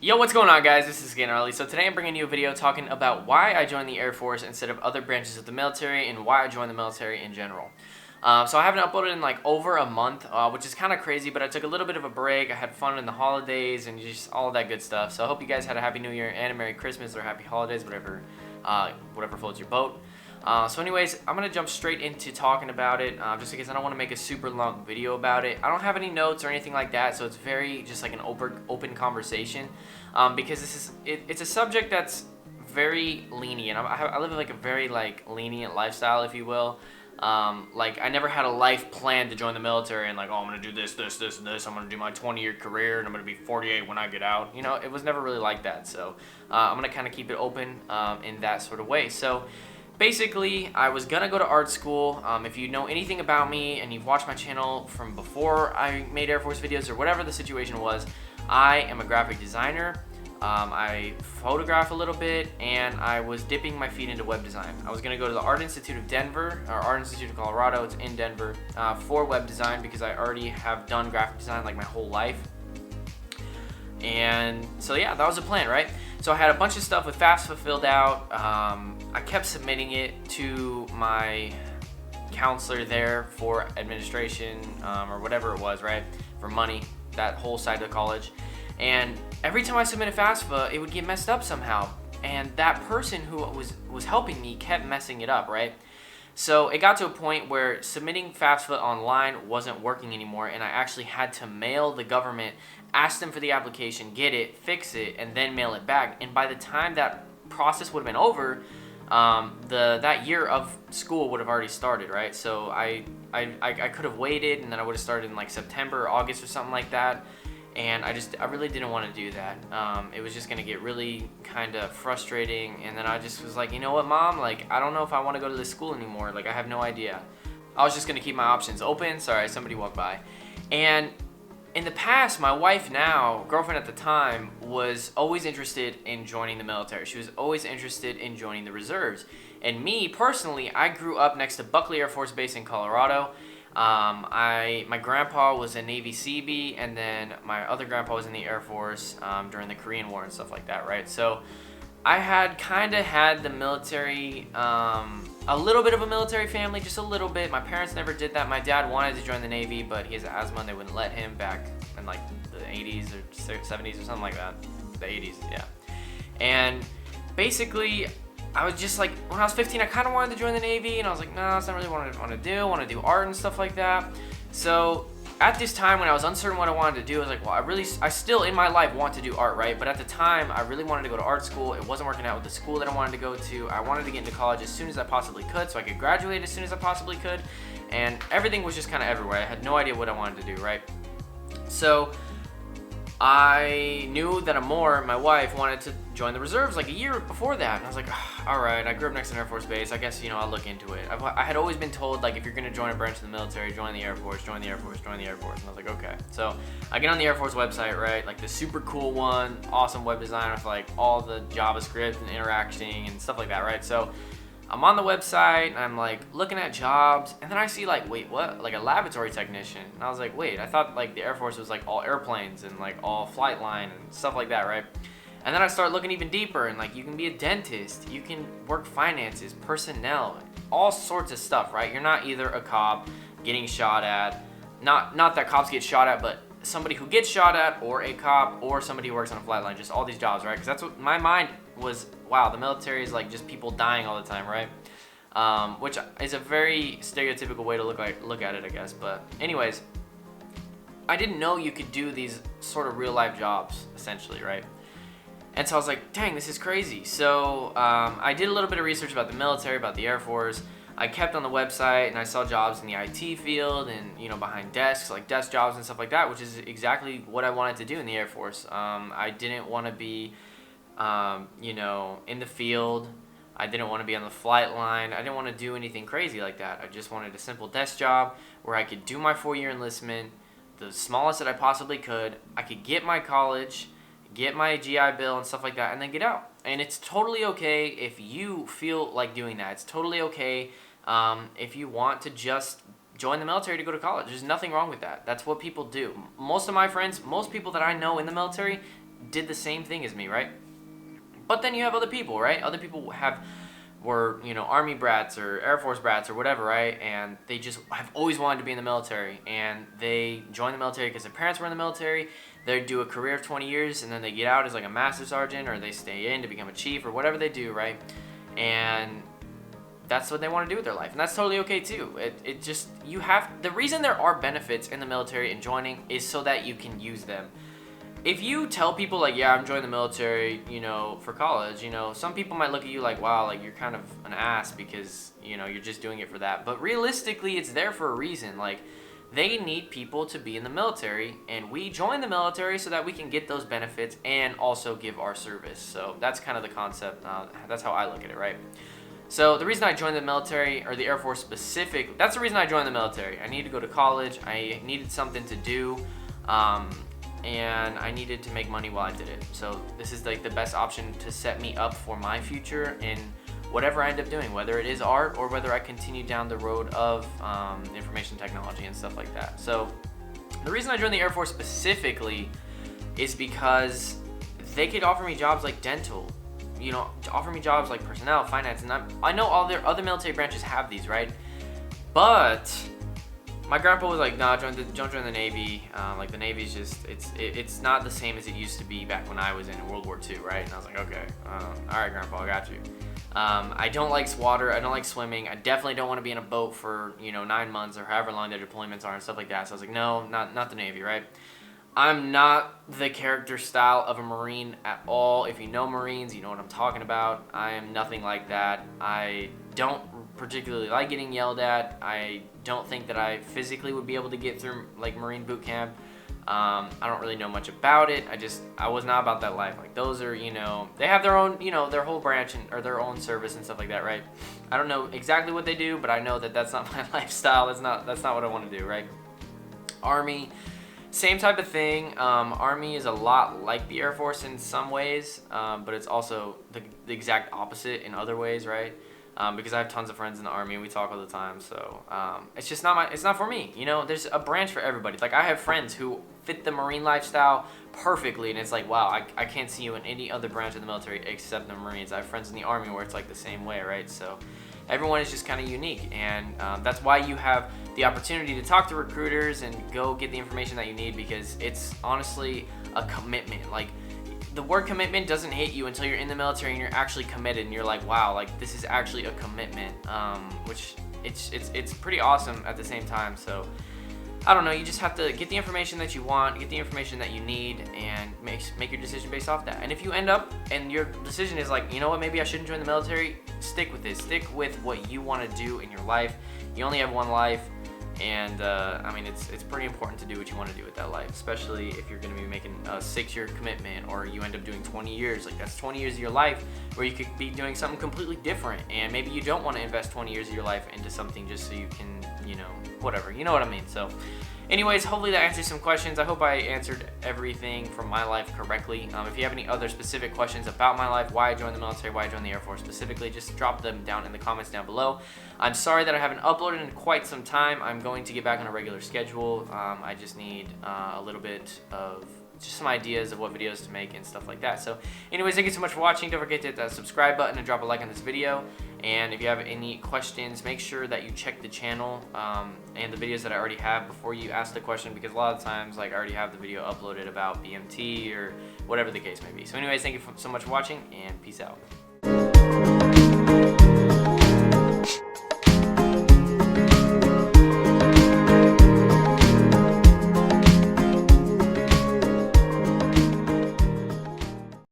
Yo, what's going on, guys? This is again Arlie. So today I'm bringing you a video talking about why I joined the Air Force instead of other branches of the military and why I joined the military in general. So I haven't uploaded in like over a month, which is kind of crazy, but I took a little bit of a break. I had fun in the holidays and just all of that good stuff. So I hope you guys had a Happy New Year and a Merry Christmas or Happy Holidays, whatever floats your boat. So anyways, I'm going to jump straight into talking about it, just because I don't want to make a super long video about it. I don't have any notes or anything like that, so it's very just like an open conversation, because it's a subject that's very lenient. I live like a very like lenient lifestyle, if you will. Like I never had a life plan to join the military and like, oh, I'm going to do this, this, this, and this. I'm going to do my 20-year career and I'm going to be 48 when I get out. You know, it was never really like that. So I'm going to kind of keep it open in that sort of way. So basically, I was gonna go to art school. If you know anything about me and you've watched my channel from before I made Air Force videos or whatever the situation was, I am a graphic designer. I photograph a little bit, and I was dipping my feet into web design. I was gonna go to the Art Institute of Denver, or Art Institute of Colorado, it's in Denver, for web design because I already have done graphic design like my whole life. And so yeah, that was the plan, right? So I had a bunch of stuff with FAFSA filled out. I kept submitting it to my counselor there for administration, or whatever it was, right? For money, that whole side of the college. And every time I submitted FAFSA, it would get messed up somehow. And that person who was helping me kept messing it up, right? So it got to a point where submitting FAFSA online wasn't working anymore, and I actually had to mail the government, ask them for the application, get it, fix it, and then mail it back. And by the time that process would have been over, that year of school would have already started, right? So I could have waited, and then I would have started in like September or August or something like that. And I really didn't want to do that. It was just going to get really kind of frustrating. And then I just was like, you know what, Mom? Like, I don't know if I want to go to this school anymore. Like, I have no idea. I was just going to keep my options open. Sorry, somebody walked by. And in the past, my wife now, girlfriend at the time, was always interested in joining the military. She was always interested in joining the reserves. And me, personally, I grew up next to Buckley Air Force Base in Colorado. My grandpa was a Navy Seabee, and then my other grandpa was in the Air Force during the Korean War and stuff like that, right? So I had kind of had the military, a little bit of a military family, just a little bit. My parents never did that. My dad wanted to join the Navy, but he has asthma and they wouldn't let him back in like the 80s or 70s or something like that. The 80s, yeah. And basically, I was just like, when I was 15, I kind of wanted to join the Navy, and I was like, no, that's not really what I want to do. I want to do art and stuff like that. So at this time, when I was uncertain what I wanted to do, I was like, well, I still in my life want to do art, right? But at the time, I really wanted to go to art school. It wasn't working out with the school that I wanted to go to. I wanted to get into college as soon as I possibly could, so I could graduate as soon as I possibly could. And everything was just kind of everywhere. I had no idea what I wanted to do, right? So I knew that Amor, my wife, wanted to join the reserves like a year before that. And I was like, all right, I grew up next to an Air Force base. I guess, I'll look into it. I had always been told, like, if you're going to join a branch of the military, join the Air Force, join the Air Force, join the Air Force. And I was like, okay. So I get on the Air Force website, right? Like the super cool one, awesome web design with like all the JavaScript and interacting and stuff like that, right? So I'm on the website and I'm like looking at jobs, and then I see like, wait, what? Like a laboratory technician. And I was like, wait, I thought like the Air Force was like all airplanes and like all flight line and stuff like that, right? And then I start looking even deeper, and like you can be a dentist, you can work finances, personnel, all sorts of stuff, right? You're not either a cop getting shot at, not that cops get shot at, but somebody who gets shot at, or a cop, or somebody who works on a flight line, just all these jobs, right? Because that's what my mind was. Wow, the military is like just people dying all the time, right? Which is a very stereotypical way to look at it, I guess. But anyways, I didn't know you could do these sort of real life jobs, essentially, right? And so I was like, dang, this is crazy. So I did a little bit of research about the military, about the Air Force. I kept on the website, and I saw jobs in the IT field and, behind desks, like desk jobs and stuff like that, which is exactly what I wanted to do in the Air Force. I didn't want to be, in the field. I didn't want to be on the flight line. I didn't want to do anything crazy like that. I just wanted a simple desk job where I could do my 4-year enlistment, the smallest that I possibly could. I could get my college, get my GI Bill and stuff like that, and then get out. And it's totally okay if you feel like doing that. It's totally okay if you want to just join the military to go to college. There's nothing wrong with that. That's what people do. Most of my friends, most people that I know in the military did the same thing as me, right? But then you have other people, right? Other people were, you know, Army brats or Air Force brats or whatever, right? And they just have always wanted to be in the military, and they join the military because their parents were in the military. They do a career of 20 years, and then they get out as like a master sergeant, or they stay in to become a chief or whatever they do, right? And that's what they want to do with their life, and that's totally okay too. It just, you have, the reason there are benefits in the military and joining is so that you can use them. If you tell people like, yeah, I'm joining the military, you know, for college, you know, some people might look at you like, wow, like you're kind of an ass because, you know, you're just doing it for that. But realistically, it's there for a reason. Like, they need people to be in the military, and we join the military so that we can get those benefits and also give our service. So that's kind of the concept. That's how I look at it, right? So the reason I joined the military, or the Air Force specific, that's the reason I joined the military. I needed to go to college. I needed something to do. And I needed to make money while I did it. So this is like the best option to set me up for my future in whatever I end up doing, whether it is art or whether I continue down the road of information technology and stuff like that. So the reason I joined the Air Force specifically is because they could offer me jobs like dental, you know, offer me jobs like personnel, finance, and I know all their other military branches have these, right? But my grandpa was like, nah, don't join the Navy. Like, the Navy's just, it's not the same as it used to be back when I was in World War II, right? And I was like, okay, all right, Grandpa, I got you. I don't like water. I don't like swimming. I definitely don't want to be in a boat for, you know, 9 months or however long their deployments are and stuff like that. So I was like, no, not the Navy, right? I'm not the character style of a Marine at all. If you know Marines, you know what I'm talking about. I am nothing like that. I don't particularly like getting yelled at. I don't think that I physically would be able to get through like Marine boot camp. I don't really know much about it. I was not about that life. Like, those are, you know, they have their own, you know, their whole branch or their own service and stuff like that, right? I don't know exactly what they do, but I know that that's not my lifestyle. That's not what I want to do, right? Army, same type of thing. Army is a lot like the Air Force in some ways, but it's also the exact opposite in other ways, right? Because I have tons of friends in the Army and we talk all the time. So it's just it's not for me. You know, there's a branch for everybody. Like, I have friends who fit the Marine lifestyle perfectly, and it's like, wow, I can't see you in any other branch of the military except the Marines. I have friends in the Army where it's like the same way, right? So everyone is just kind of unique, and that's why you have the opportunity to talk to recruiters and go get the information that you need, because it's honestly a commitment. Like, the word commitment doesn't hit you until you're in the military and you're actually committed, and you're like, wow, like, this is actually a commitment, which it's pretty awesome at the same time. So I don't know, you just have to get the information that you want, get the information that you need, and make your decision based off that. And if you end up and your decision is like, you know what, maybe I shouldn't join the military, stick with it. Stick with what you want to do in your life. You only have one life, and I mean, it's pretty important to do what you want to do with that life, especially if you're going to be making a 6-year commitment, or you end up doing 20 years. Like, that's 20 years of your life where you could be doing something completely different, and maybe you don't want to invest 20 years of your life into something just so you can, you know, whatever, you know what I mean. So anyways, hopefully that answers some questions. I hope I answered everything from my life correctly. If you have any other specific questions about my life, why I joined the military, why I joined the Air Force specifically, just drop them down in the comments down below. I'm sorry that I haven't uploaded in quite some time. I'm going to get back on a regular schedule. I just need a little bit of just some ideas of what videos to make and stuff like that. So anyways, thank you so much for watching. Don't forget to hit that subscribe button and drop a like on this video. And if you have any questions, make sure that you check the channel and the videos that I already have before you ask the question, because a lot of times, like, I already have the video uploaded about BMT or whatever the case may be. So anyways, thank you so much for watching, and peace out.